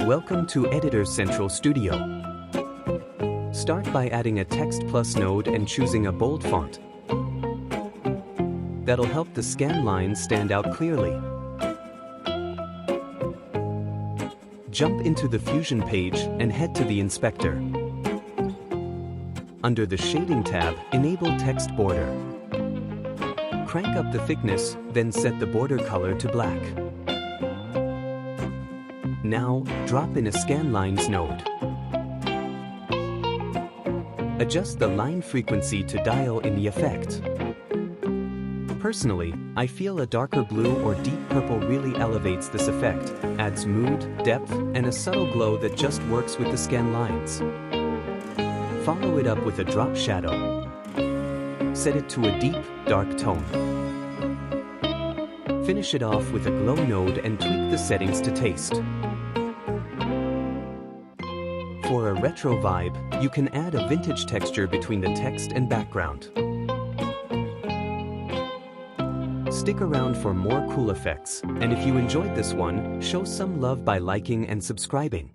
Welcome to Editor Central Studio. Start by adding a Text Plus node and choosing a bold font. That'll help the scan lines stand out clearly. Jump into the Fusion page and head to the inspector. Under the Shading tab, enable Text Border. Crank up the thickness, then set the border color to black. Now, drop in a Scanlines node. Adjust the line frequency to dial in the effect. Personally, I feel a darker blue or deep purple really elevates this effect, adds mood, depth, and a subtle glow that just works with the scan lines. Follow it up with a drop shadow. Set it to a deep, dark tone. Finish it off with a glow node and tweak the settings to taste. For a retro vibe, you can add a vintage texture between the text and background. Stick around for more cool effects, and if you enjoyed this one, show some love by liking and subscribing.